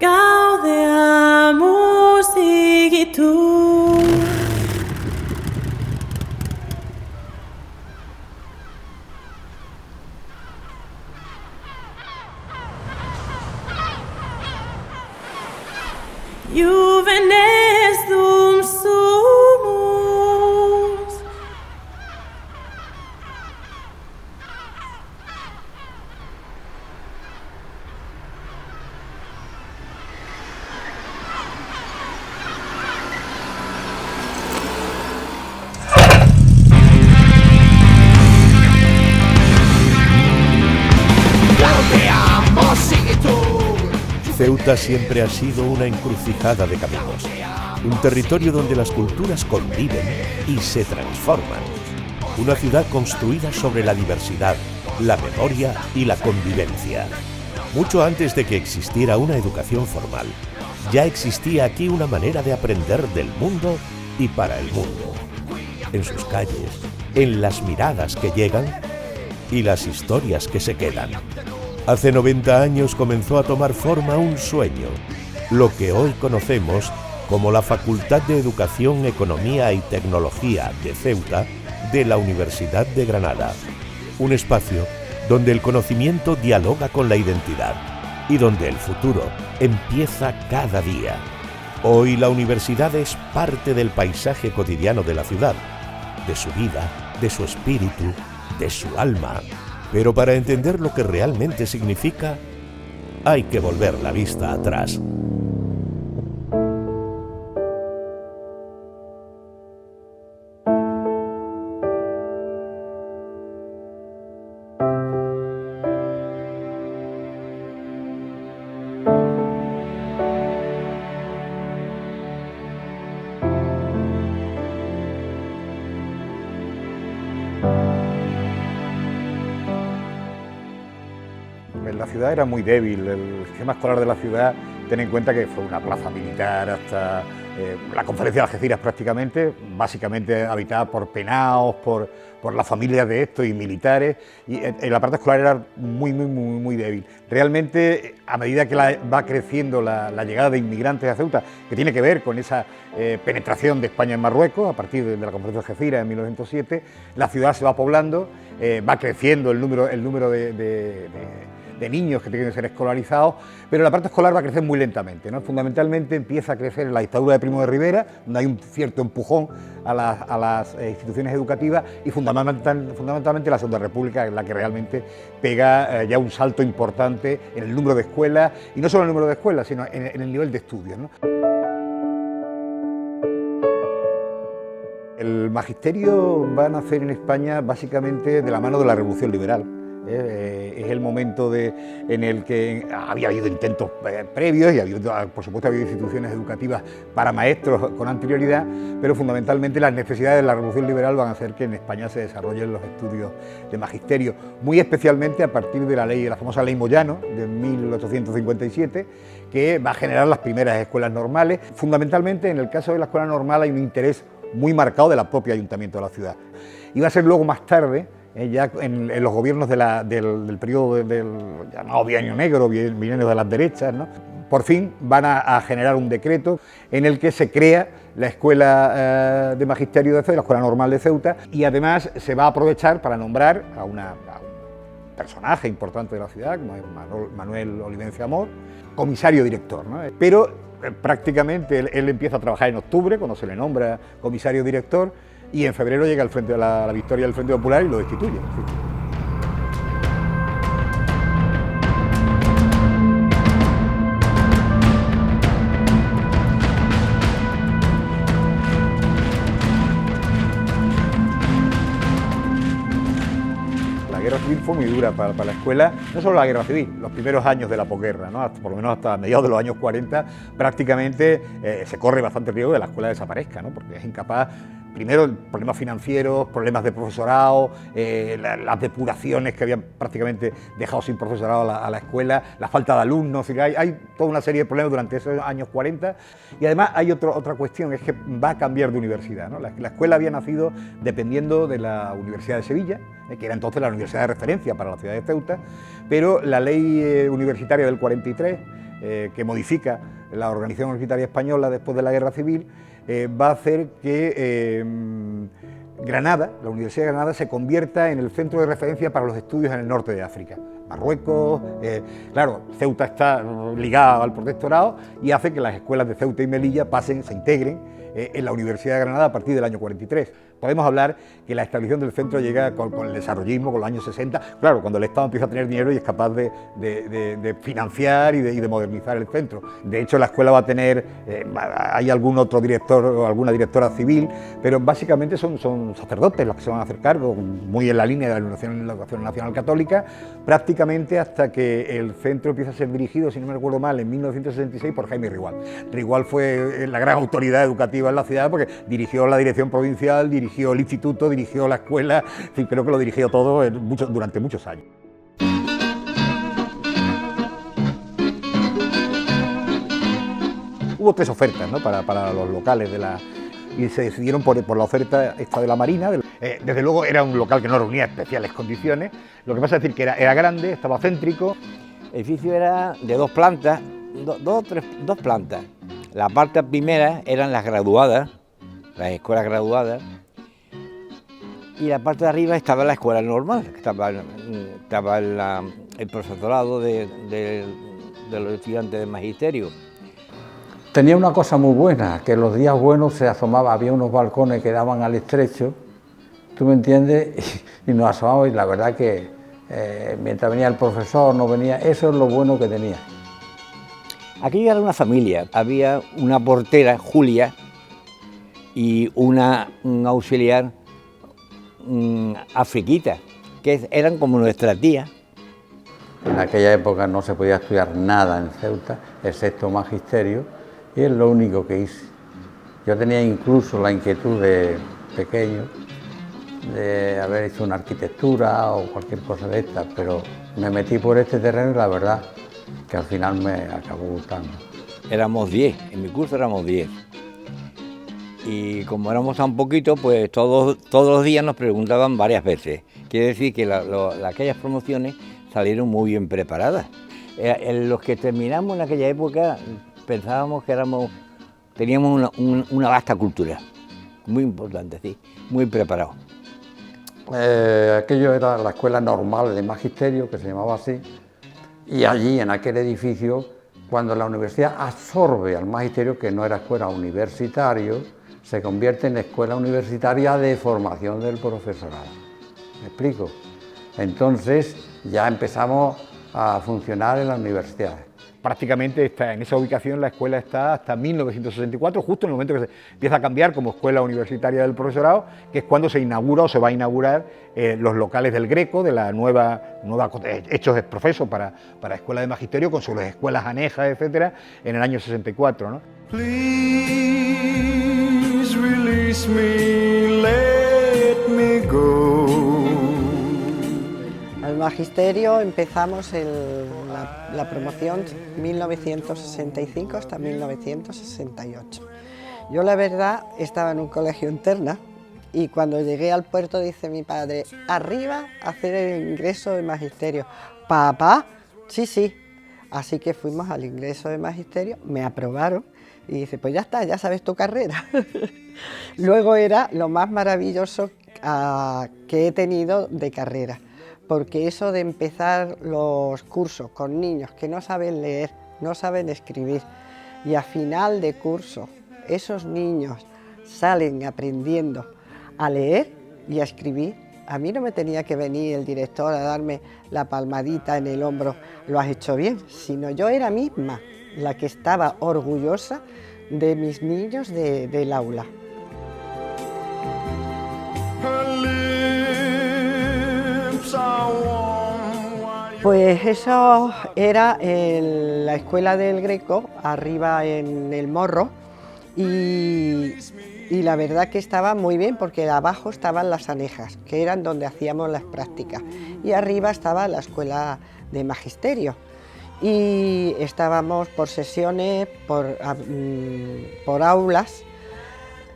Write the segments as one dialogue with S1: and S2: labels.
S1: Gaudeamus igitur. Juvenes dum sumus.
S2: Ceuta siempre ha sido una encrucijada de caminos, un territorio donde las culturas conviven y se transforman, una ciudad construida sobre la diversidad, la memoria y la convivencia. Mucho antes de que existiera una educación formal, ya existía aquí una manera de aprender del mundo y para el mundo, en sus calles, en las miradas que llegan y las historias que se quedan. Hace 90 años comenzó a tomar forma un sueño, lo que hoy conocemos como la Facultad de Educación, Economía y Tecnología de Ceuta de la Universidad de Granada. Un espacio donde el conocimiento dialoga con la identidad y donde el futuro empieza cada día. Hoy la universidad es parte del paisaje cotidiano de la ciudad, de su vida, de su espíritu, de su alma. Pero para entender lo que realmente significa, hay que volver la vista atrás.
S3: La ciudad era muy débil, el sistema escolar de la ciudad, ten en cuenta que fue una plaza militar hasta la conferencia de Algeciras prácticamente, básicamente habitada por penaos, por las familias de estos y militares, y la parte escolar era muy débil. Realmente, a medida que va creciendo la llegada de inmigrantes a Ceuta, que tiene que ver con esa penetración de España en Marruecos, a partir de la conferencia de Algeciras en 1907, la ciudad se va poblando, va creciendo el número de niños que tienen que ser escolarizados, pero la parte escolar va a crecer muy lentamente, ¿no? Fundamentalmente empieza a crecer en la dictadura de Primo de Rivera, donde hay un cierto empujón a las instituciones educativas, y fundamentalmente la Segunda República es la que realmente pega ya un salto importante en el número de escuelas, y no solo en el número de escuelas, sino en el nivel de estudios, ¿no? El magisterio va a nacer en España básicamente de la mano de la Revolución Liberal. Es el momento en el que había habido intentos previos y por supuesto ha habido instituciones educativas para maestros con anterioridad, pero fundamentalmente las necesidades de la Revolución Liberal van a hacer que en España se desarrollen los estudios de magisterio, muy especialmente a partir de la famosa Ley Moyano de 1857, que va a generar las primeras escuelas normales. Fundamentalmente, en el caso de la escuela normal hay un interés muy marcado del propio ayuntamiento de la ciudad. Y va a ser luego más tarde, ya en los gobiernos del periodo del llamado Bienio Negro, bienio de las derechas, ¿no? Por fin van a generar un decreto en el que se crea la Escuela de Magisterio de Ceuta, la Escuela Normal de Ceuta, y además se va a aprovechar para nombrar a un personaje importante de la ciudad, como es Manuel Olivencia Amor, comisario director, ¿no? Pero prácticamente él empieza a trabajar en octubre, cuando se le nombra comisario director, y en febrero llega a la victoria del Frente Popular y lo destituye. La guerra civil fue muy dura para la escuela, no solo la guerra civil, los primeros años de la posguerra, ¿no? Por lo menos hasta mediados de los años 40, prácticamente se corre bastante riesgo de que la escuela desaparezca, ¿no? Porque es incapaz. Primero, problemas financieros, problemas de profesorado, las depuraciones que habían prácticamente dejado sin profesorado a la escuela, la falta de alumnos, hay toda una serie de problemas durante esos años 40. Y además hay otra cuestión, es que va a cambiar de universidad, ¿no? La escuela había nacido dependiendo de la Universidad de Sevilla, que era entonces la universidad de referencia para la ciudad de Ceuta, pero la ley universitaria del 43 que modifica la organización universitaria española después de la Guerra Civil, va a hacer que Granada, la Universidad de Granada, se convierta en el centro de referencia para los estudios en el norte de África. Marruecos, claro, Ceuta está ligada al protectorado y hace que las escuelas de Ceuta y Melilla se integren en la Universidad de Granada a partir del año 43. Podemos hablar que la establección del centro llega con el desarrollismo, con los años 60, claro, cuando el Estado empieza a tener dinero y es capaz de financiar y de modernizar el centro. De hecho, la escuela va a tener, hay algún otro director o alguna directora civil, pero básicamente son sacerdotes los que se van a hacer cargo, muy en la línea de la Educación Nacional Católica, prácticamente hasta que el centro empieza a ser dirigido, si no me recuerdo mal, en 1966 por Jaime Rigual. Rigual fue la gran autoridad educativa en la ciudad porque dirigió la dirección provincial, dirigió el instituto, dirigió la escuela, en fin, creo que lo dirigió todo durante muchos años. Hubo 3 ofertas, ¿no?, para los locales y se decidieron por la oferta esta de la Marina. Desde luego era un local que no reunía especiales condiciones, lo que pasa es decir que era grande, estaba céntrico.
S4: El edificio era de 2 plantas, dos plantas. La parte primera eran las graduadas, las escuelas graduadas, y la parte de arriba estaba la escuela normal, estaba el profesorado de los estudiantes de magisterio.
S5: Tenía una cosa muy buena, que los días buenos se asomaba, había unos balcones que daban al estrecho, ¿tú me entiendes? Y nos asomamos, y la verdad que mientras venía el profesor, no venía, eso es lo bueno que tenía.
S4: Aquello era una familia, había una portera, Julia, y un auxiliar, Afriquita, que eran como nuestras tías.
S5: En aquella época no se podía estudiar nada en Ceuta, excepto magisterio, y es lo único que hice. Yo tenía incluso la inquietud de pequeño de haber hecho una arquitectura o cualquier cosa de estas, pero me metí por este terreno y la verdad que al final me acabó gustando.
S4: Éramos 10, en mi curso éramos 10. Y como éramos tan poquitos, pues todos los días nos preguntaban varias veces. Quiere decir que aquellas promociones salieron muy bien preparadas. Los que terminamos en aquella época pensábamos que teníamos una vasta cultura, muy importante, sí, muy preparados.
S5: Aquello era la escuela normal de magisterio, que se llamaba así, y allí, en aquel edificio, cuando la universidad absorbe al magisterio, que no era escuela universitaria, se convierte en escuela universitaria de formación del profesorado. ¿Me explico? Entonces ya empezamos a funcionar en las universidades.
S3: Prácticamente en esa ubicación la escuela está hasta 1964, justo en el momento que se empieza a cambiar como escuela universitaria del profesorado, que es cuando se inaugura o se va a inaugurar los locales del Greco, de la nueva hechos de profeso para escuela de magisterio, con sus escuelas anejas, etcétera, en el año 64, ¿no?
S6: Please release me, let me go.
S7: Al magisterio empezamos la promoción 1965 hasta 1968. Yo la verdad estaba en un colegio interna y cuando llegué al puerto dice mi padre, arriba a hacer el ingreso de magisterio. ¿Papá? Sí, sí. Así que fuimos al ingreso de magisterio, me aprobaron y dice, pues ya está, ya sabes tu carrera. Luego era lo más maravilloso que he tenido de carrera, porque eso de empezar los cursos con niños que no saben leer, no saben escribir, y a final de curso esos niños salen aprendiendo a leer y a escribir, a mí no me tenía que venir el director a darme la palmadita en el hombro, lo has hecho bien, sino yo era misma la que estaba orgullosa de mis niños del aula. Pues eso era la escuela del Greco, arriba en el Morro, y la verdad que estaba muy bien porque abajo estaban las anejas, que eran donde hacíamos las prácticas, y arriba estaba la escuela de magisterio. Y estábamos por sesiones, por aulas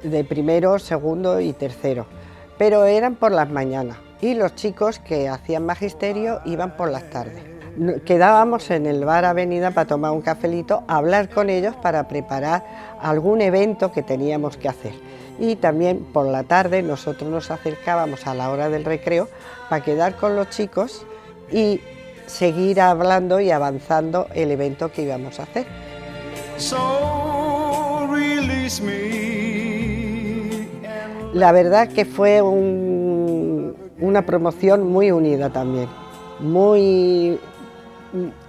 S7: de primero, segundo y tercero, pero eran por las mañanas y los chicos que hacían magisterio iban por las tardes. quedábamos en el bar Avenida para tomar un cafelito, hablar con ellos para preparar algún evento que teníamos que hacer. Y también por la tarde nosotros nos acercábamos a la hora del recreo para quedar con los chicos y seguir hablando y avanzando el evento que íbamos a hacer.
S6: So release me.
S7: La verdad que fue una promoción muy unida también,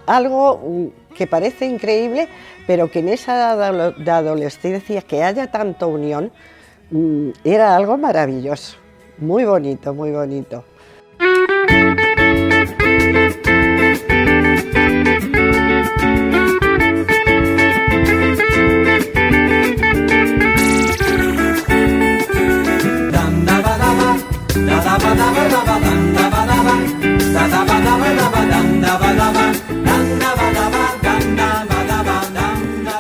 S7: algo que parece increíble, pero que en esa edad de adolescencia que haya tanta unión, era algo maravilloso, muy bonito, muy bonito.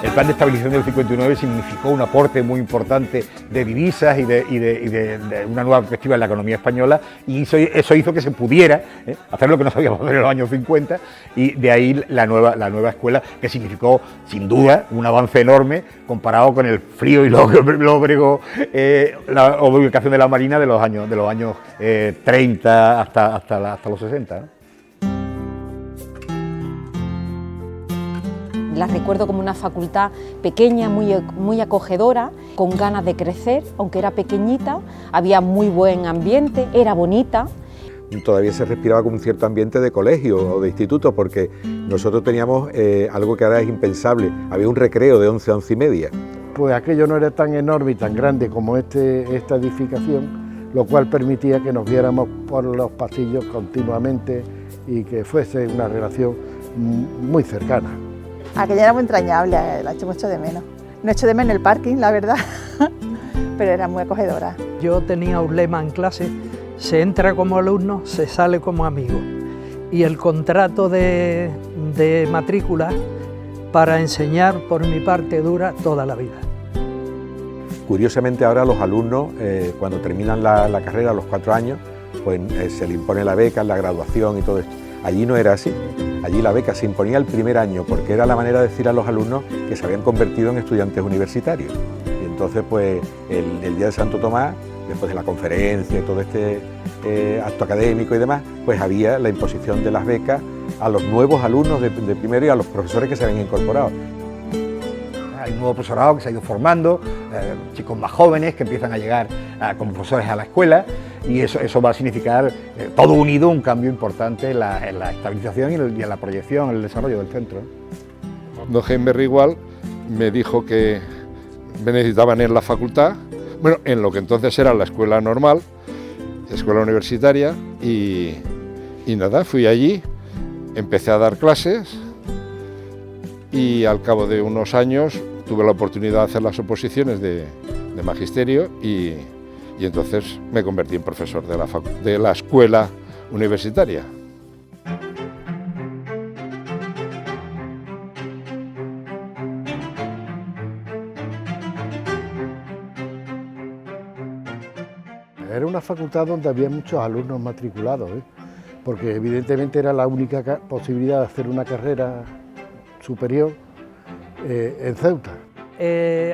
S3: El plan de estabilización del 59 significó un aporte muy importante de divisas y de una nueva perspectiva en la economía española, y eso hizo que se pudiera hacer lo que no sabíamos hacer en los años 50, y de ahí la nueva escuela, que significó sin duda un avance enorme comparado con el frío y lóbrego la ubicación de la Marina de los años 30 hasta los 60, ¿no?
S8: La recuerdo como una facultad pequeña, muy acogedora, con ganas de crecer, aunque era pequeñita, había muy buen ambiente, era bonita.
S9: Todavía se respiraba con un cierto ambiente de colegio o de instituto, porque nosotros teníamos algo que ahora es impensable, había un recreo de 11 a 11 y media.
S10: Pues aquello no era tan enorme y tan grande como esta edificación, lo cual permitía que nos viéramos por los pasillos continuamente y que fuese una relación muy cercana.
S11: Aquella era muy entrañable, la echo mucho de menos. No echo de menos el parking, la verdad, pero era muy acogedora.
S12: Yo tenía un lema en clase: se entra como alumno, se sale como amigo. Y el contrato de matrícula para enseñar, por mi parte, dura toda la vida.
S9: Curiosamente ahora los alumnos, cuando terminan la carrera a los 4 años, pues se le impone la beca, la graduación y todo esto. Allí no era así. Allí la beca se imponía el primer año, porque era la manera de decir a los alumnos que se habían convertido en estudiantes universitarios. Y entonces, pues, el día de Santo Tomás, después de la conferencia y todo este acto académico y demás, pues había la imposición de las becas a los nuevos alumnos de primero y a los profesores que se habían incorporado.
S3: Hay un nuevo profesorado que se ha ido formando, chicos más jóvenes que empiezan a llegar como profesores a la escuela, y eso va a significar, todo unido, un cambio importante en la estabilización y en la proyección, en el desarrollo del centro.
S13: Don Jaime Rigual me dijo que me necesitaban en la facultad, bueno, en lo que entonces era la escuela normal, escuela universitaria, y nada, fui allí, empecé a dar clases, y al cabo de unos años tuve la oportunidad de hacer las oposiciones de magisterio y entonces me convertí en profesor de la escuela universitaria.
S10: Era una facultad donde había muchos alumnos matriculados, porque evidentemente era la única posibilidad de hacer una carrera superior en Ceuta.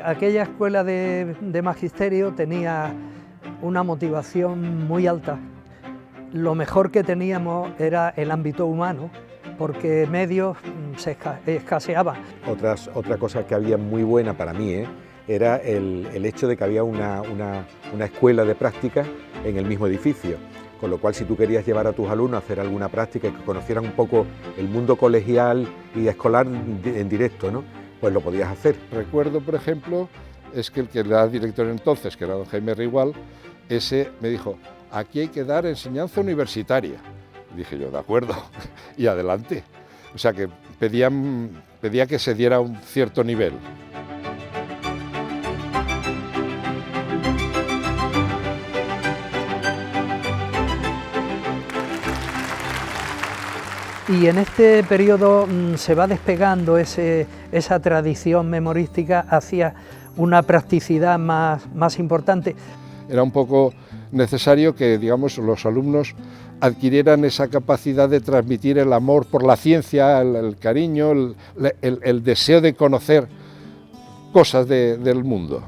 S12: Aquella escuela de magisterio tenía una motivación muy alta. Lo mejor que teníamos era el ámbito humano, porque medios se escaseaban.
S9: Otra cosa que había muy buena para mí era el hecho de que había una escuela de práctica en el mismo edificio, con lo cual si tú querías llevar a tus alumnos a hacer alguna práctica y que conocieran un poco el mundo colegial y escolar en directo, ¿no?, pues lo podías hacer.
S13: Recuerdo, por ejemplo, es que el que era director entonces, que era don Jaime Rigual, ese me dijo: aquí hay que dar enseñanza universitaria. Y dije yo, de acuerdo, y adelante. O sea que pedía que se diera un cierto nivel.
S12: Y en este periodo se va despegando esa tradición memorística hacia una practicidad más importante.
S13: Era un poco necesario que, digamos, los alumnos adquirieran esa capacidad de transmitir el amor por la ciencia, el cariño, el deseo de conocer cosas del mundo.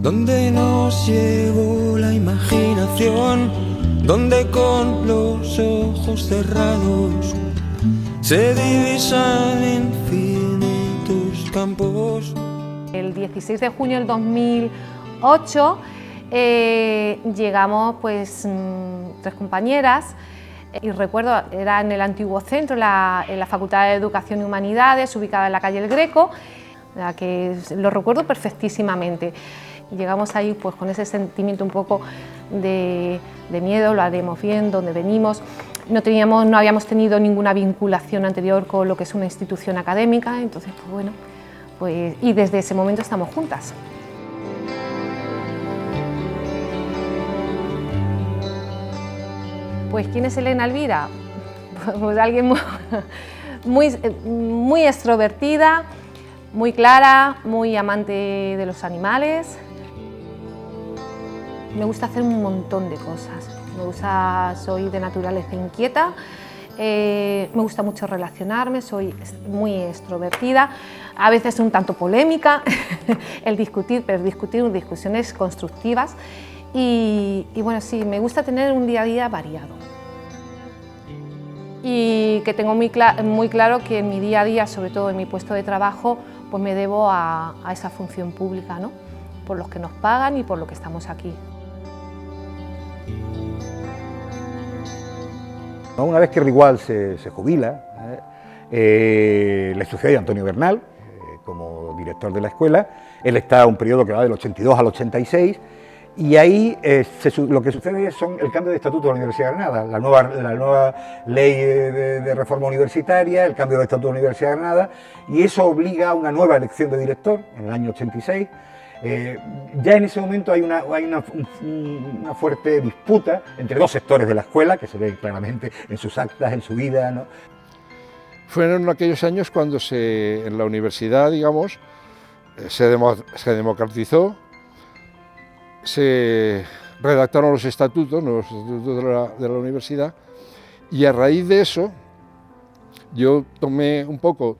S6: Donde nos llevó la imaginación, donde con los ojos cerrados se divisan infinitos campos.
S14: El 16 de junio del 2008 llegamos pues 3 compañeras y recuerdo, era en el antiguo centro, en la Facultad de Educación y Humanidades, ubicada en la calle El Greco, la que lo recuerdo perfectísimamente. Llegamos ahí pues con ese sentimiento un poco de miedo, lo haremos bien, dónde venimos. No habíamos tenido ninguna vinculación anterior con lo que es una institución académica, entonces pues bueno, pues, y desde ese momento estamos juntas. Pues ¿quién es Elena Elvira? Pues alguien muy extrovertida, muy clara, muy amante de los animales. Me gusta hacer un montón de cosas. Soy de naturaleza inquieta, me gusta mucho relacionarme, soy muy extrovertida, a veces un tanto polémica, el discutir, pero discusiones constructivas. Y bueno, sí, me gusta tener un día a día variado. Y que tengo muy claro que en mi día a día, sobre todo en mi puesto de trabajo, pues me debo a esa función pública, ¿no? Por los que nos pagan y por lo que estamos aquí.
S3: Una vez que Rigual se jubila, le sucede a Antonio Bernal como director de la escuela. Él está un periodo que va del 82 al 86 y ahí lo que sucede es el cambio de estatuto de la Universidad de Granada, la nueva ley de reforma universitaria, el cambio de estatuto de la Universidad de Granada, y eso obliga a una nueva elección de director en el año 86. Ya en ese momento hay una fuerte disputa entre 2 sectores de la escuela, que se ve claramente en sus actas, en su vida, ¿no?
S13: Fueron aquellos años cuando en la universidad, digamos, se democratizó, se redactaron los estatutos, nuevos estatutos de la universidad, y a raíz de eso yo tomé un poco,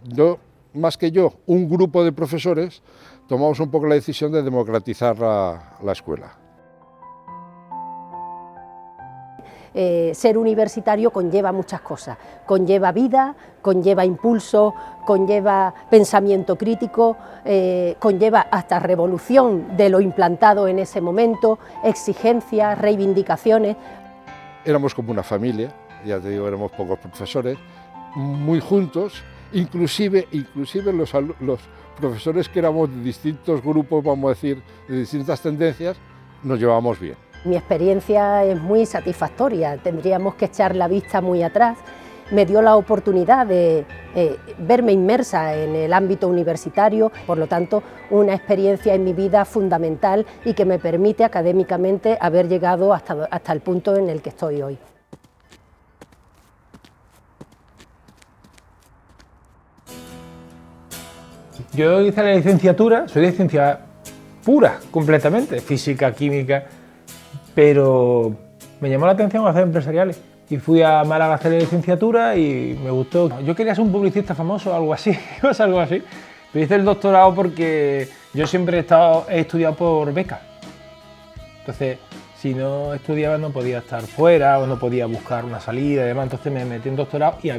S13: un grupo de profesores, tomamos un poco la decisión de democratizar la escuela.
S15: Ser universitario conlleva muchas cosas, conlleva vida, conlleva impulso, conlleva pensamiento crítico, conlleva hasta revolución de lo implantado en ese momento, exigencias, reivindicaciones.
S13: Éramos como una familia, ya te digo, éramos pocos profesores, muy juntos, inclusive los profesores que éramos de distintos grupos, vamos a decir, de distintas tendencias, nos llevábamos bien.
S15: Mi experiencia es muy satisfactoria, tendríamos que echar la vista muy atrás. Me dio la oportunidad de verme inmersa en el ámbito universitario, por lo tanto, una experiencia en mi vida fundamental y que me permite académicamente haber llegado hasta el punto en el que estoy hoy.
S16: Yo hice la licenciatura, soy de ciencia pura, completamente, física, química, pero me llamó la atención hacer empresariales y fui a Málaga a hacer la licenciatura y me gustó. Yo quería ser un publicista famoso o algo así, algo así. Pero hice el doctorado porque yo siempre he estudiado por beca. Entonces, si no estudiaba no podía estar fuera o no podía buscar una salida y demás. Entonces me metí en doctorado y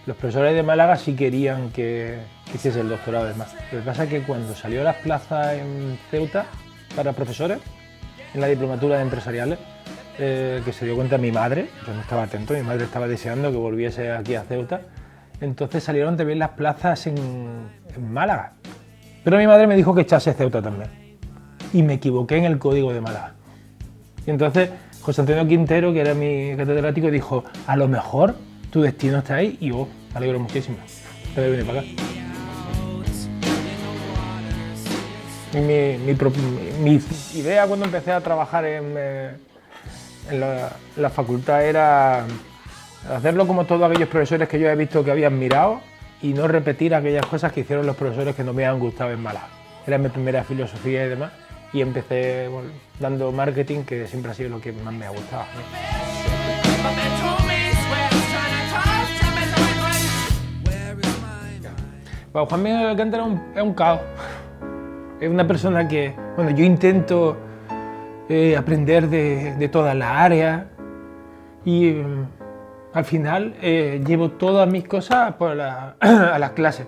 S16: los profesores de Málaga sí querían que hiciese el doctorado además. Lo que pasa es que cuando salió las plazas en Ceuta para profesores, en la diplomatura de empresariales, que se dio cuenta mi madre, yo no estaba atento, mi madre estaba deseando que volviese aquí a Ceuta, entonces salieron también las plazas en Málaga. Pero mi madre me dijo que echase Ceuta también, y me equivoqué en el código de Málaga. Y entonces José Antonio Quintero, que era mi catedrático, dijo, a lo mejor tu destino está ahí, y yo me alegro muchísimo de haber venido para acá. Mi idea cuando empecé a trabajar en la facultad era hacerlo como todos aquellos profesores que yo he visto que había admirado y no repetir aquellas cosas que hicieron los profesores que no me han gustado en Málaga. Era mi primera filosofía y demás. y empecé bueno, dando marketing, que siempre ha sido lo que más me ha gustado. Bueno, Juan Miguel Alcántara es un caos. Es una persona que, bueno, yo intento aprender de todas las áreas y al final llevo todas mis cosas a las clases.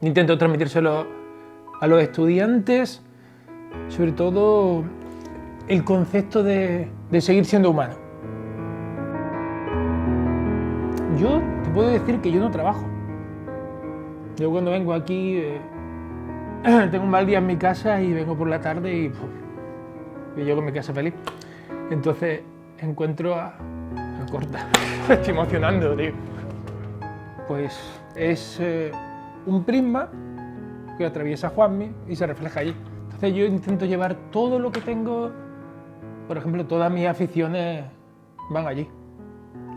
S16: Intento transmitírselo a los estudiantes, sobre todo el concepto de seguir siendo humano. Yo te puedo decir que yo no trabajo. Yo cuando vengo aquí tengo un mal día en mi casa y vengo por la tarde y llego a mi casa feliz. Entonces encuentro a Corta. Me estoy emocionando, tío. Pues es un prisma que atraviesa Juanmi y se refleja allí. Entonces yo intento llevar todo lo que tengo, por ejemplo, todas mis aficiones van allí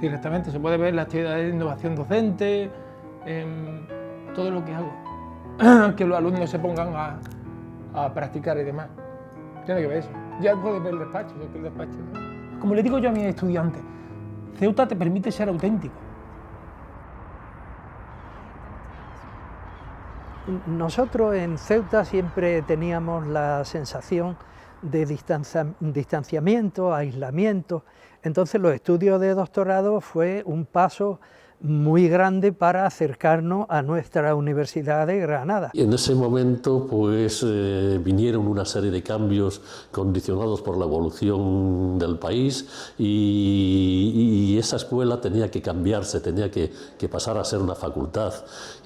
S16: directamente. Se puede ver la actividad de innovación docente, todo lo que hago, que los alumnos se pongan a practicar y demás. Tiene que ver eso. Ya puedes ver el despacho, Como le digo yo a mis estudiantes, Ceuta te permite ser auténtico.
S12: Nosotros en Ceuta siempre teníamos la sensación de distanciamiento, aislamiento. Entonces los estudios de doctorado fue un paso muy grande para acercarnos a nuestra Universidad de Granada.
S17: En ese momento pues vinieron una serie de cambios condicionados por la evolución del país y esa escuela tenía que cambiarse, tenía que pasar a ser una facultad.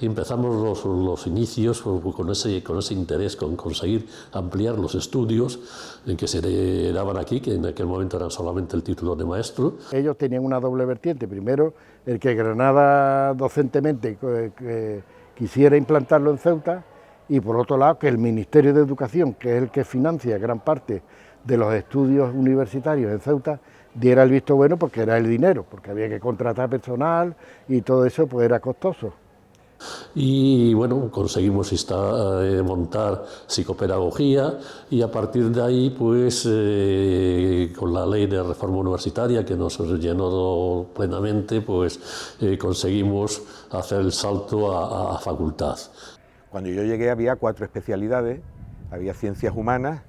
S17: Y empezamos los inicios con ese interés, con conseguir ampliar los estudios que se daban aquí, que en aquel momento eran solamente el título de maestro.
S10: Ellos tenían una doble vertiente. Primero, el que Granada docentemente quisiera implantarlo en Ceuta, y por otro lado que el Ministerio de Educación, que es el que financia gran parte de los estudios universitarios en Ceuta, diera el visto bueno porque era el dinero, porque había que contratar personal y todo eso pues era costoso.
S17: Y bueno, conseguimos montar psicopedagogía y a partir de ahí pues con la ley de reforma universitaria que nos llenó plenamente pues conseguimos hacer el salto a facultad.
S9: Cuando yo llegué había 4 especialidades, había ciencias humanas,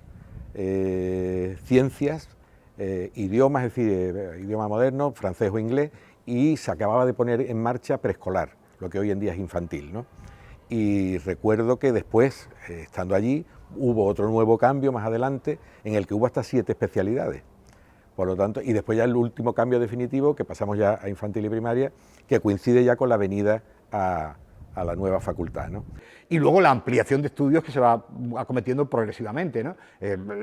S9: ciencias, idiomas, es decir, idioma moderno, francés o inglés, y se acababa de poner en marcha preescolar, lo que hoy en día es infantil, ¿no? Y recuerdo que después, estando allí, hubo otro nuevo cambio más adelante, en el que hubo hasta 7 especialidades. Por lo tanto, y después ya el último cambio definitivo, que pasamos ya a infantil y primaria, que coincide ya con la venida a la nueva facultad, ¿no?
S3: Y luego la ampliación de estudios que se va acometiendo progresivamente, ¿no?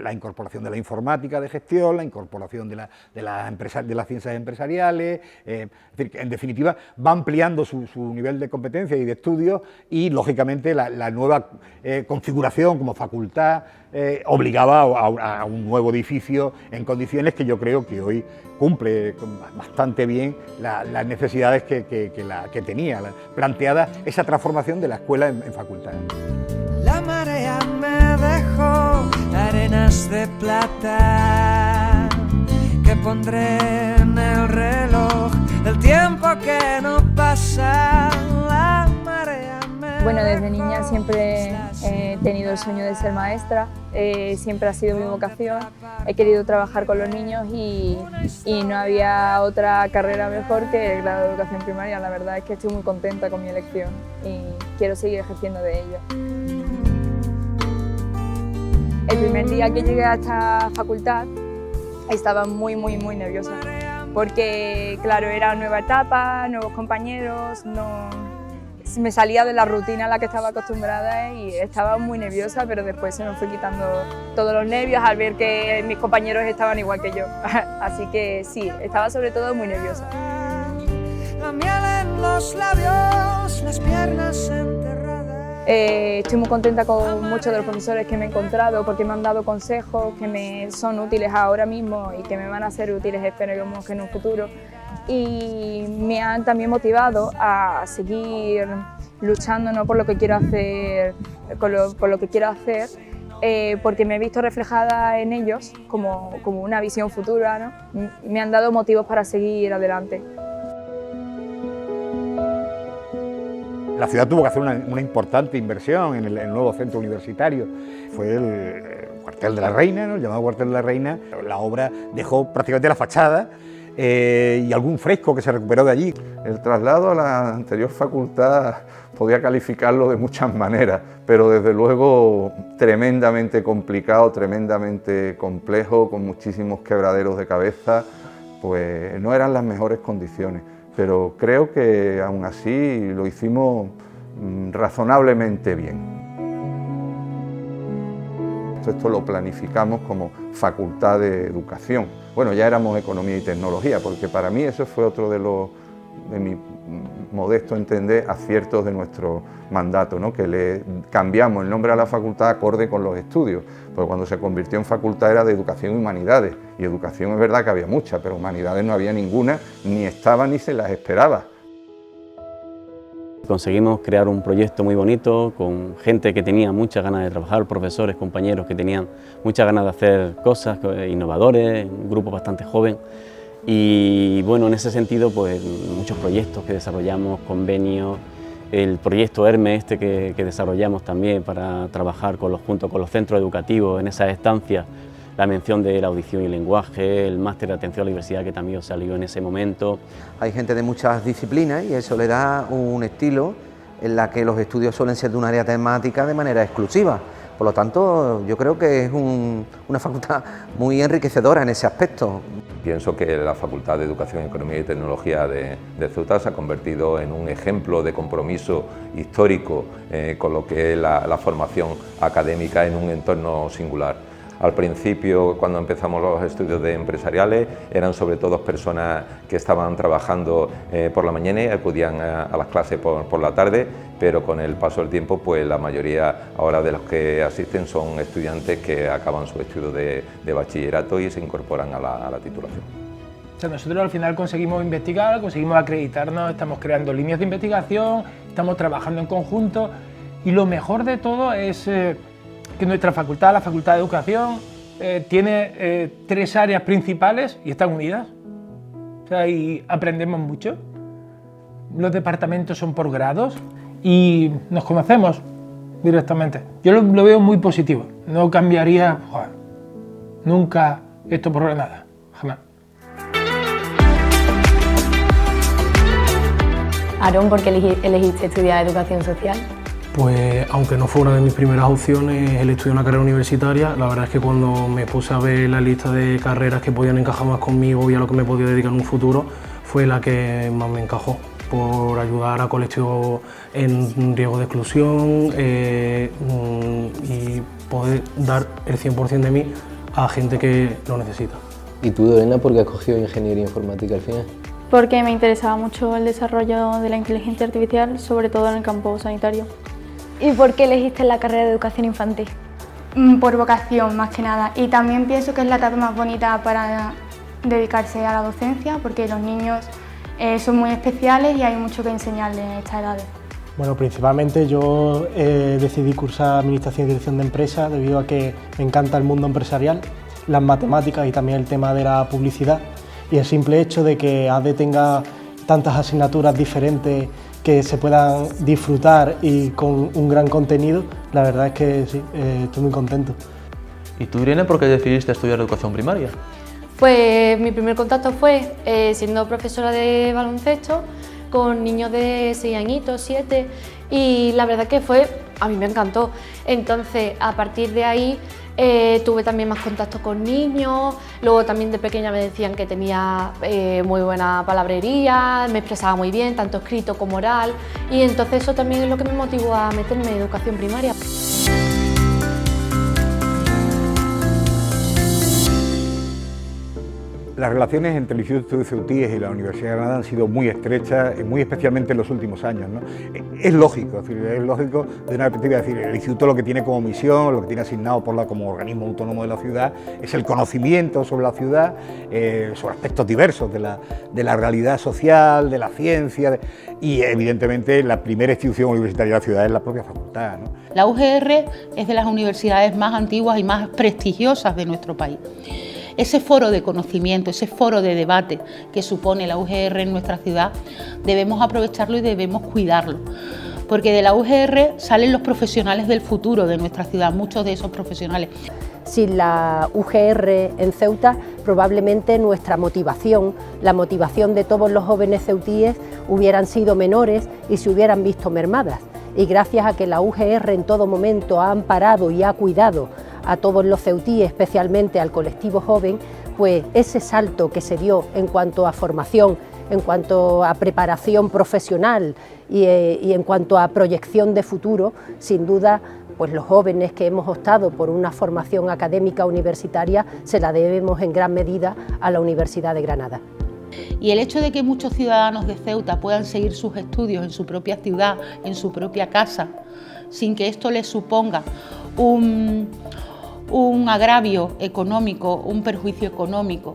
S3: La incorporación de la informática de gestión, la incorporación de las ciencias empresariales, es decir, en definitiva va ampliando su nivel de competencia y de estudios y lógicamente la nueva configuración como facultad obligaba a un nuevo edificio en condiciones que yo creo que hoy cumple bastante bien las necesidades que tenía planteada esa transformación de la escuela en facultad.
S6: La marea me dejó arenas de plata que pondré en el reloj del tiempo que no pasa. La marea me
S18: Bueno, desde niña siempre he tenido el sueño de ser maestra, siempre ha sido mi vocación, he querido trabajar con los niños y no había otra carrera mejor que el grado de educación primaria. La verdad es que estoy muy contenta con mi elección y quiero seguir ejerciendo de ello. El primer día que llegué a esta facultad estaba muy nerviosa porque, claro, era nueva etapa, nuevos compañeros, me salía de la rutina a la que estaba acostumbrada y estaba muy nerviosa, pero después se me fue quitando todos los nervios al ver que mis compañeros estaban igual que yo. Así que sí, estaba sobre todo muy nerviosa.
S6: La miel en los labios, las piernas enterradas.
S18: Estoy muy contenta con muchos de los profesores que me he encontrado porque me han dado consejos que me son útiles ahora mismo y que me van a ser útiles, esperemos que en un futuro. Y me han también motivado a seguir luchando, ¿no?, por lo que quiero hacer, por lo que quiero hacer porque me he visto reflejada en ellos como una visión futura, ¿no? Me han dado motivos para seguir adelante.
S3: La ciudad tuvo que hacer una importante inversión en el nuevo centro universitario. Fue el Cuartel de la Reina, ¿no? El llamado Cuartel de la Reina. La obra dejó prácticamente la fachada y algún fresco que se recuperó de allí.
S19: El traslado a la anterior facultad podía calificarlo de muchas maneras, pero desde luego tremendamente complicado, tremendamente complejo, con muchísimos quebraderos de cabeza, pues no eran las mejores condiciones. Pero creo que aún así lo hicimos razonablemente bien. Esto lo planificamos como Facultad de Educación. Bueno, ya éramos Economía y Tecnología, porque para mí eso fue otro de mi modesto entender, aciertos de nuestro mandato, ¿no? Que le cambiamos el nombre a la facultad acorde con los estudios, porque cuando se convirtió en facultad era de Educación y Humanidades, y Educación es verdad que había mucha, pero Humanidades no había ninguna, ni estaba ni se las esperaba.
S20: Conseguimos crear un proyecto muy bonito, con gente que tenía muchas ganas de trabajar, profesores, compañeros que tenían muchas ganas de hacer cosas, innovadores, un grupo bastante joven. Y bueno, en ese sentido, pues muchos proyectos que desarrollamos, convenios, el proyecto Hermes que desarrollamos también para trabajar junto con los centros educativos en esas estancias, la mención de la audición y lenguaje, el máster de atención a la diversidad que también salió en ese momento.
S21: Hay gente de muchas disciplinas y eso le da un estilo en la que los estudios suelen ser de un área temática de manera exclusiva. Por lo tanto, yo creo que es una facultad muy enriquecedora en ese aspecto.
S22: Pienso que la Facultad de Educación, Economía y Tecnología de Ceuta se ha convertido en un ejemplo de compromiso histórico con lo que es la formación académica en un entorno singular. Al principio, cuando empezamos los estudios de empresariales, eran sobre todo personas que estaban trabajando por la mañana y acudían a las clases por la tarde, pero con el paso del tiempo, pues la mayoría ahora de los que asisten son estudiantes que acaban su estudio de bachillerato y se incorporan a la titulación.
S16: O sea, nosotros al final conseguimos investigar, conseguimos acreditarnos, estamos creando líneas de investigación, estamos trabajando en conjunto y lo mejor de todo es que nuestra facultad, la Facultad de Educación, tiene 3 áreas principales y están unidas. O sea, y aprendemos mucho. Los departamentos son por grados y nos conocemos directamente. Yo lo veo muy positivo. No cambiaría nunca esto por nada, jamás.
S23: Aarón, ¿por qué elegiste estudiar Educación Social?
S24: Pues aunque no fue una de mis primeras opciones el estudiar una carrera universitaria, la verdad es que cuando me puse a ver la lista de carreras que podían encajar más conmigo y a lo que me podía dedicar en un futuro, fue la que más me encajó, por ayudar a colectivos en riesgo de exclusión y poder dar el 100% de mí a gente que lo necesita.
S25: ¿Y tú, Lorena, por qué has escogido Ingeniería Informática al final?
S26: Porque me interesaba mucho el desarrollo de la inteligencia artificial, sobre todo en el campo sanitario.
S27: ¿Y por qué elegiste la carrera de educación infantil?
S26: Por vocación, más que nada. Y también pienso que es la etapa más bonita para dedicarse a la docencia, porque los niños son muy especiales y hay mucho que enseñarles en estas edades.
S28: Bueno, principalmente yo decidí cursar Administración y Dirección de Empresas debido a que me encanta el mundo empresarial, las matemáticas y también el tema de la publicidad. Y el simple hecho de que ADE tenga tantas asignaturas diferentes que se puedan disfrutar y con un gran contenido, la verdad es que sí, estoy muy contento.
S29: ¿Y tú, Irene, por qué decidiste estudiar educación primaria?
S30: Pues mi primer contacto fue siendo profesora de baloncesto con niños de 6 añitos, 7, y la verdad que a mí me encantó. Entonces, a partir de ahí tuve también más contacto con niños, luego también de pequeña me decían que tenía muy buena palabrería, me expresaba muy bien, tanto escrito como oral, y entonces eso también es lo que me motivó a meterme en educación primaria.
S3: Las relaciones entre el Instituto de Ceutíes y la Universidad de Granada han sido muy estrechas, muy especialmente en los últimos años, ¿no? Es lógico de una perspectiva, es decir, el Instituto lo que tiene como misión, lo que tiene asignado como organismo autónomo de la ciudad, es el conocimiento sobre la ciudad, sobre aspectos diversos de la realidad social, de la ciencia, y evidentemente la primera institución universitaria de la ciudad es la propia facultad, ¿no?
S1: La UGR es de las universidades más antiguas y más prestigiosas de nuestro país. Ese foro de conocimiento, ese foro de debate que supone la UGR en nuestra ciudad, debemos aprovecharlo y debemos cuidarlo, porque de la UGR salen los profesionales del futuro de nuestra ciudad, muchos de esos profesionales.
S2: Sin la UGR en Ceuta, probablemente nuestra motivación, la motivación de todos los jóvenes ceutíes, hubieran sido menores y se hubieran visto mermadas. Y gracias a que la UGR en todo momento ha amparado y ha cuidado a todos los ceutíes, especialmente al colectivo joven, pues ese salto que se dio en cuanto a formación, en cuanto a preparación profesional y en cuanto a proyección de futuro, sin duda, pues los jóvenes que hemos optado por una formación académica universitaria se la debemos en gran medida a la Universidad de Granada.
S1: Y el hecho de que muchos ciudadanos de Ceuta puedan seguir sus estudios en su propia ciudad, en su propia casa, sin que esto les suponga un agravio económico, un perjuicio económico,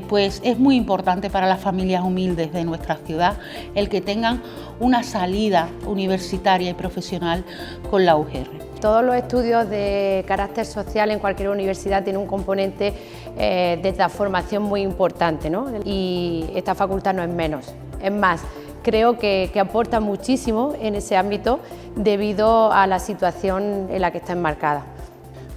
S1: pues es muy importante para las familias humildes de nuestra ciudad el que tengan una salida universitaria y profesional con la UGR.
S4: Todos los estudios de carácter social en cualquier universidad tienen un componente de transformación muy importante, ¿no? Y esta facultad no es menos, es más. Creo que aporta muchísimo en ese ámbito debido a la situación en la que está enmarcada.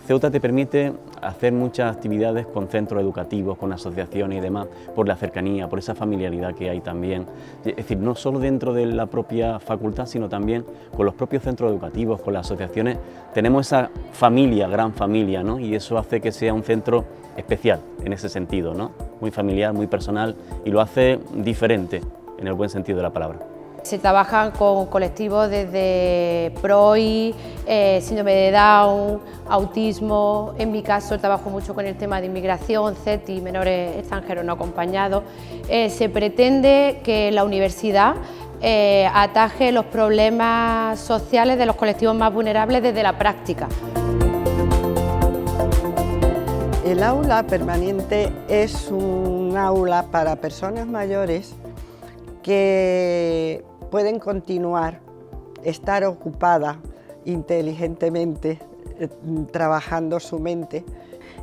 S20: Ceuta te permite hacer muchas actividades con centros educativos, con asociaciones y demás, por la cercanía, por esa familiaridad que hay también. Es decir, no solo dentro de la propia facultad, sino también con los propios centros educativos, con las asociaciones. Tenemos esa familia, gran familia, ¿no? Y eso hace que sea un centro especial en ese sentido, ¿no? Muy familiar, muy personal, y lo hace diferente, en el buen sentido de la palabra.
S4: Se trabajan con colectivos desde PROI, síndrome de Down, autismo. En mi caso trabajo mucho con el tema de inmigración, CETI, menores extranjeros no acompañados. Se pretende que la universidad ataje los problemas sociales de los colectivos más vulnerables desde la práctica.
S5: El aula permanente es un aula para personas mayores que pueden continuar, estar ocupada inteligentemente, trabajando su mente,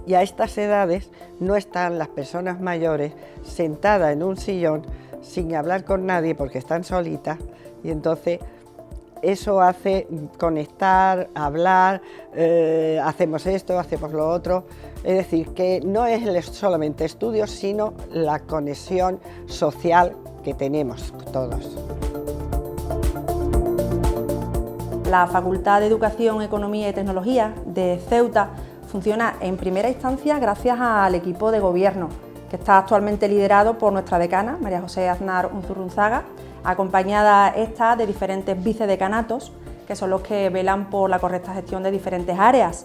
S5: y a estas edades no están las personas mayores sentadas en un sillón sin hablar con nadie porque están solitas, y entonces eso hace conectar, hablar, hacemos esto, hacemos lo otro. Es decir, que no es solamente estudios, sino la conexión social que tenemos todos.
S7: La Facultad de Educación, Economía y Tecnología de Ceuta funciona en primera instancia gracias al equipo de gobierno, que está actualmente liderado por nuestra decana, María José Aznar Unzurrunzaga, acompañada esta de diferentes vicedecanatos, que son los que velan por la correcta gestión de diferentes áreas.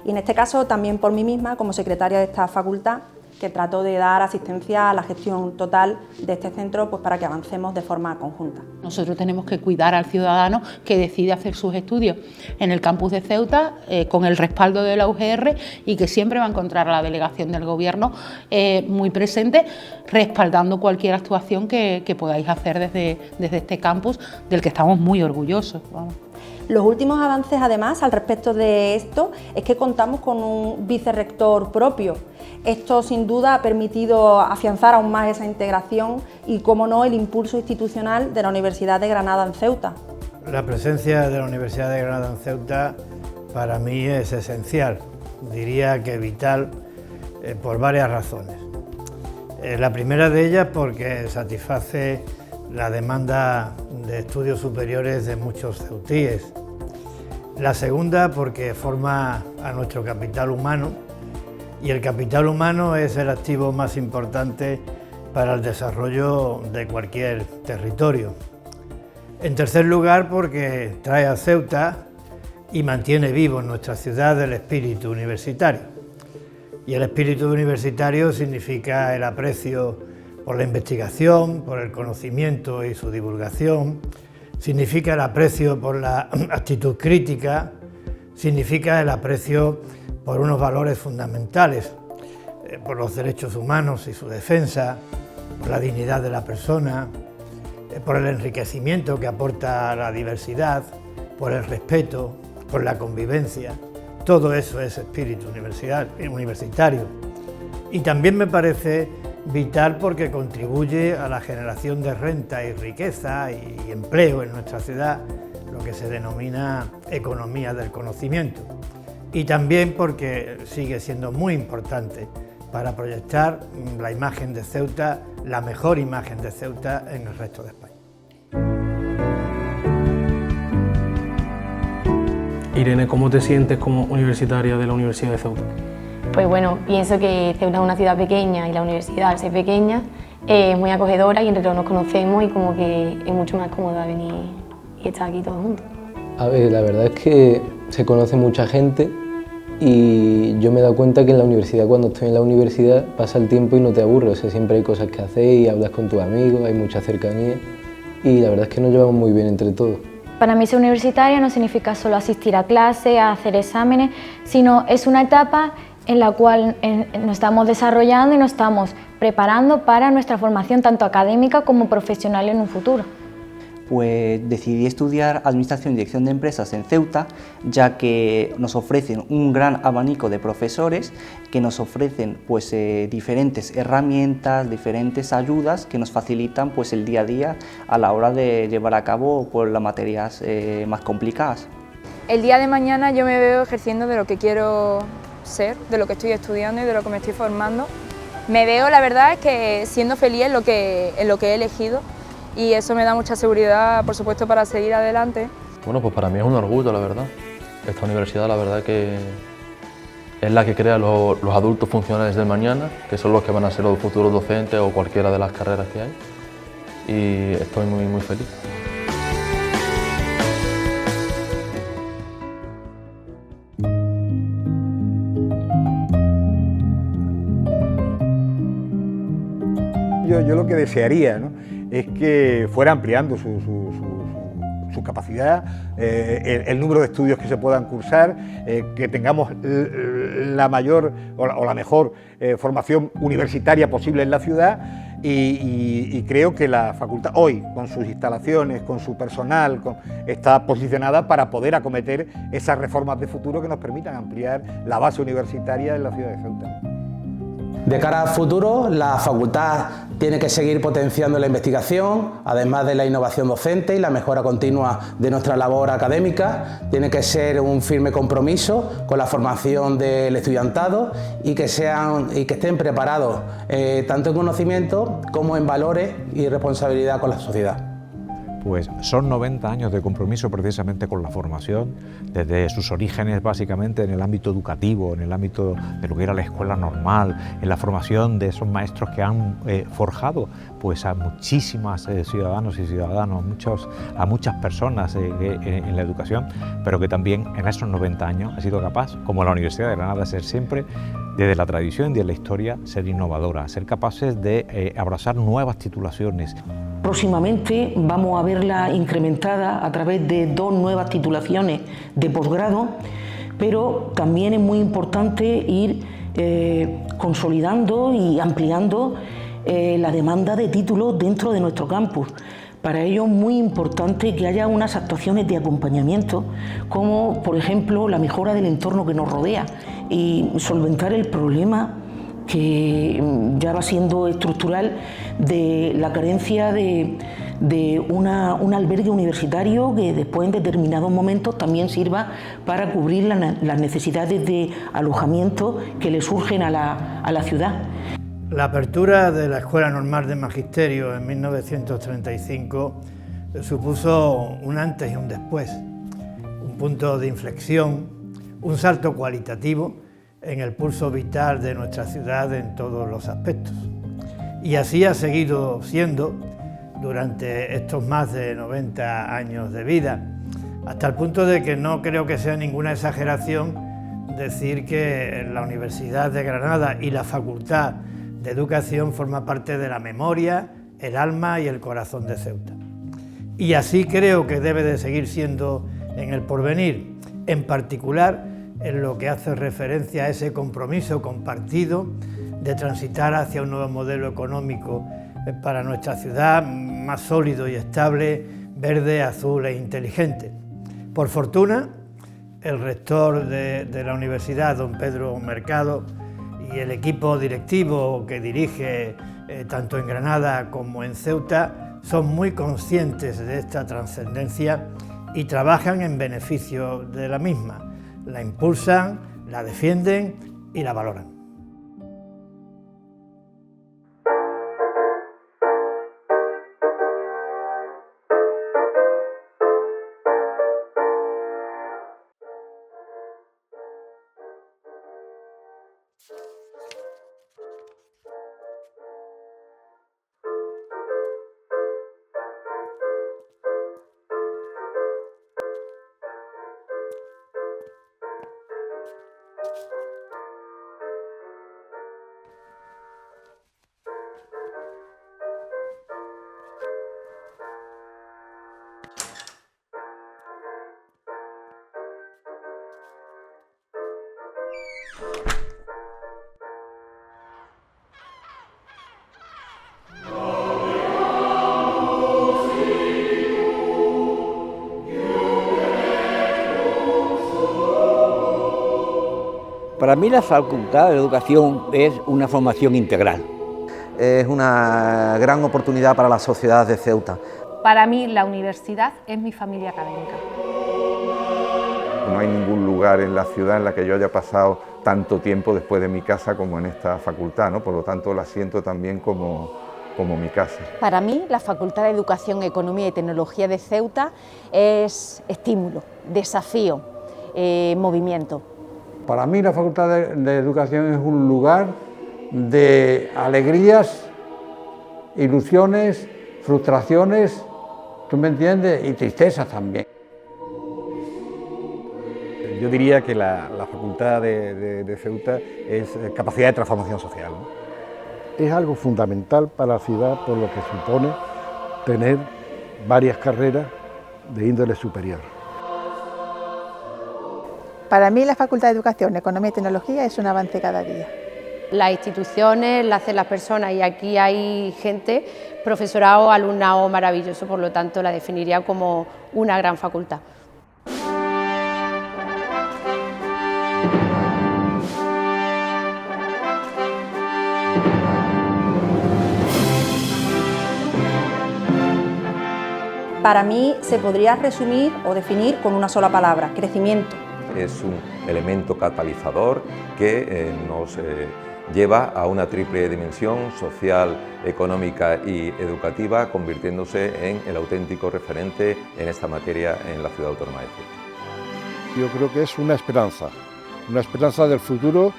S7: Y en este caso también por mí misma, como secretaria de esta facultad, que trato de dar asistencia a la gestión total de este centro, pues para que avancemos de forma conjunta.
S1: Nosotros tenemos que cuidar al ciudadano que decide hacer sus estudios en el campus de Ceuta, con el respaldo de la UGR, y que siempre va a encontrar a la delegación del Gobierno muy presente, respaldando cualquier actuación que podáis hacer desde este campus, del que estamos muy orgullosos. Vamos.
S7: Los últimos avances, además, al respecto de esto, es que contamos con un vicerrector propio. Esto, sin duda, ha permitido afianzar aún más esa integración y, cómo no, el impulso institucional de la Universidad de Granada en Ceuta.
S8: La presencia de la Universidad de Granada en Ceuta para mí es esencial, diría que vital, por varias razones. La primera de ellas porque satisface la demanda de estudios superiores de muchos ceutíes. La segunda porque forma a nuestro capital humano, y el capital humano es el activo más importante para el desarrollo de cualquier territorio. En tercer lugar porque trae a Ceuta y mantiene vivo en nuestra ciudad el espíritu universitario. Y el espíritu universitario significa el aprecio por la investigación, por el conocimiento y su divulgación, significa el aprecio por la actitud crítica, significa el aprecio por unos valores fundamentales, por los derechos humanos y su defensa, por la dignidad de la persona, por el enriquecimiento que aporta la diversidad, por el respeto, por la convivencia. Todo eso es espíritu universitario. Y también me parece vital porque contribuye a la generación de renta y riqueza y empleo en nuestra ciudad, lo que se denomina economía del conocimiento. Y también porque sigue siendo muy importante para proyectar la imagen de Ceuta, la mejor imagen de Ceuta en el resto de España.
S24: Irene, ¿cómo te sientes como universitaria de la Universidad de Ceuta?
S23: Pues bueno, pienso que Ceuta es una ciudad pequeña y la universidad, al ser pequeña, es muy acogedora y entre todos nos conocemos y como que es mucho más cómoda venir y estar aquí todos juntos.
S25: A ver, la verdad es que se conoce mucha gente y yo me he dado cuenta que en la universidad, cuando estoy en la universidad, pasa el tiempo y no te aburres, o sea, siempre hay cosas que hacer y hablas con tus amigos, hay mucha cercanía y la verdad es que nos llevamos muy bien entre todos.
S27: Para mí ser universitaria no significa solo asistir a clase, a hacer exámenes, sino es una etapa en la cual nos estamos desarrollando y nos estamos preparando para nuestra formación tanto académica como profesional en un futuro.
S6: Pues decidí estudiar Administración y Dirección de Empresas en Ceuta, ya que nos ofrecen un gran abanico de profesores que nos ofrecen pues, diferentes herramientas, diferentes ayudas que nos facilitan pues, el día a día a la hora de llevar a cabo pues, las materias más complicadas.
S9: El día de mañana yo me veo ejerciendo de lo que quiero ser, de lo que estoy estudiando y de lo que me estoy formando. Me veo, la verdad, es que siendo feliz en lo que he elegido. Y eso me da mucha seguridad, por supuesto, para seguir adelante.
S29: Bueno, pues para mí es un orgullo, la verdad. Esta universidad, la verdad que es la que crea los adultos funcionales del mañana, que son los que van a ser los futuros docentes o cualquiera de las carreras que hay. Y estoy muy, muy feliz.
S3: Yo lo que desearía, ¿no?, es que fuera ampliando su capacidad, el número de estudios que se puedan cursar, que tengamos la mayor o la mejor formación universitaria posible en la ciudad y creo que la facultad hoy, con sus instalaciones, con su personal, está posicionada para poder acometer esas reformas de futuro que nos permitan ampliar la base universitaria en la ciudad de Ceuta.
S10: De cara al futuro, la facultad tiene que seguir potenciando la investigación, además de la innovación docente y la mejora continua de nuestra labor académica. Tiene que ser un firme compromiso con la formación del estudiantado y que estén preparados tanto en conocimiento como en valores y responsabilidad con la sociedad.
S11: Pues son 90 años de compromiso precisamente con la formación, desde sus orígenes básicamente en el ámbito educativo, en el ámbito de lo que era la escuela normal, en la formación de esos maestros que han forjado pues a muchísimas ciudadanos y ciudadanas, a muchas personas en la educación, pero que también en esos 90 años ha sido capaz, como la Universidad de Granada, de ser siempre, desde la tradición y de la historia, ser innovadora, ser capaces de abrazar nuevas titulaciones.
S12: Próximamente vamos a verla incrementada a través de 2 nuevas titulaciones de posgrado, pero también es muy importante ir consolidando y ampliando la demanda de títulos dentro de nuestro campus. Para ello es muy importante que haya unas actuaciones de acompañamiento, como por ejemplo la mejora del entorno que nos rodea y solventar el problema que ya va siendo estructural de la carencia de un albergue universitario que después en determinados momentos también sirva para cubrir las necesidades de alojamiento que le surgen a la ciudad.
S8: La apertura de la Escuela Normal de Magisterio en 1935 supuso un antes y un después, un punto de inflexión, un salto cualitativo en el pulso vital de nuestra ciudad en todos los aspectos. Y así ha seguido siendo durante estos más de 90 años de vida, hasta el punto de que no creo que sea ninguna exageración decir que la Universidad de Granada y la Facultad de Educación forma parte de la memoria, el alma y el corazón de Ceuta. Y así creo que debe de seguir siendo en el porvenir, en particular en lo que hace referencia a ese compromiso compartido de transitar hacia un nuevo modelo económico para nuestra ciudad, más sólido y estable, verde, azul e inteligente. Por fortuna, el rector de la universidad, don Pedro Mercado, y el equipo directivo que dirige tanto en Granada como en Ceuta son muy conscientes de esta trascendencia y trabajan en beneficio de la misma. La impulsan, la defienden y la valoran.
S13: Para mí la Facultad de Educación es una formación integral.
S14: Es una gran oportunidad para la sociedad de Ceuta.
S15: Para mí la universidad es mi familia académica.
S16: No hay ningún lugar en la ciudad en la que yo haya pasado tanto tiempo después de mi casa como en esta facultad, ¿no? Por lo tanto la siento también como mi casa.
S17: Para mí la Facultad de Educación, Economía y Tecnología de Ceuta es estímulo, desafío, movimiento.
S18: Para mí la Facultad de Educación es un lugar de alegrías, ilusiones, frustraciones, ¿tú me entiendes? Y tristezas también.
S3: Yo diría que la Facultad de Ceuta es capacidad de transformación social, ¿no?
S19: Es algo fundamental para la ciudad por lo que supone tener varias carreras de índole superior.
S21: Para mí la Facultad de Educación, Economía y Tecnología es un avance cada día.
S4: Las instituciones las hacen las personas y aquí hay gente, profesorado, alumnado maravilloso, por lo tanto la definiría como una gran facultad.
S7: Para mí se podría resumir o definir con una sola palabra: crecimiento.
S22: Es un elemento catalizador que nos lleva a una triple dimensión social, económica y educativa, convirtiéndose en el auténtico referente en esta materia en la ciudad autónoma de Ceuta.
S19: Yo creo que es una esperanza del futuro,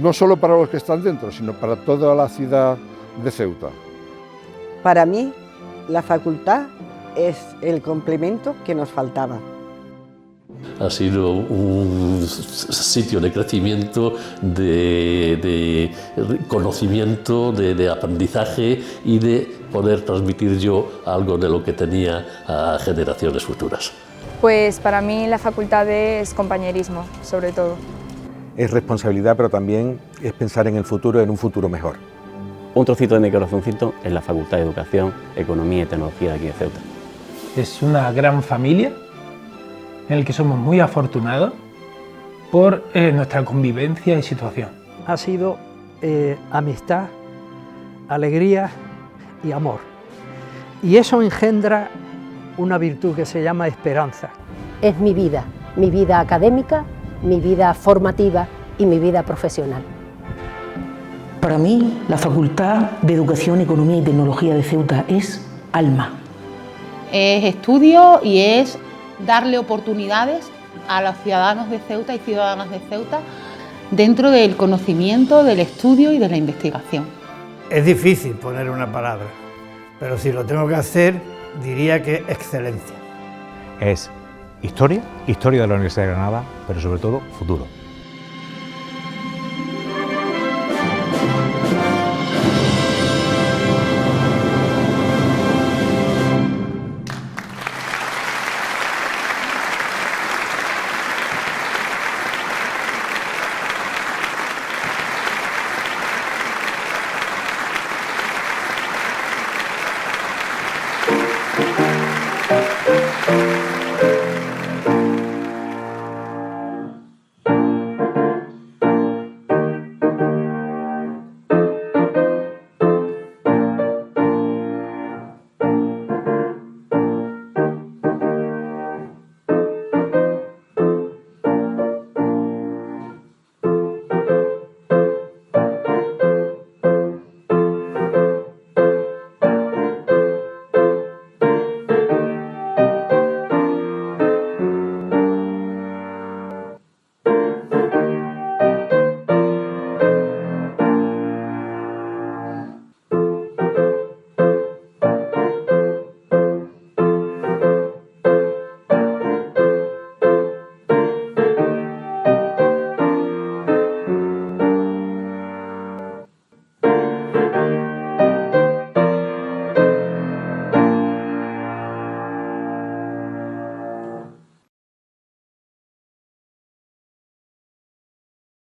S19: no solo para los que están dentro, sino para toda la ciudad de Ceuta.
S5: Para mí, la facultad es el complemento que nos faltaba.
S26: Ha sido un sitio de crecimiento, de conocimiento, de aprendizaje y de poder transmitir yo algo de lo que tenía a generaciones futuras.
S9: Pues para mí la facultad es compañerismo, sobre todo.
S31: Es responsabilidad, pero también es pensar en el futuro, en un futuro mejor.
S20: Un trocito de mi corazoncito en la Facultad de Educación, Economía y Tecnología de aquí de Ceuta.
S32: Es una gran familia en el que somos muy afortunados por nuestra convivencia y situación.
S33: Ha sido amistad, alegría y amor. Y eso engendra una virtud que se llama esperanza.
S2: Es mi vida académica, mi vida formativa y mi vida profesional.
S12: Para mí, la Facultad de Educación, Economía y Tecnología de Ceuta es alma.
S1: Es estudio y es darle oportunidades a los ciudadanos de Ceuta y ciudadanas de Ceuta dentro del conocimiento, del estudio y de la investigación.
S8: Es difícil poner una palabra, pero si lo tengo que hacer, diría que excelencia.
S11: Es historia, historia de la Universidad de Granada, pero sobre todo futuro.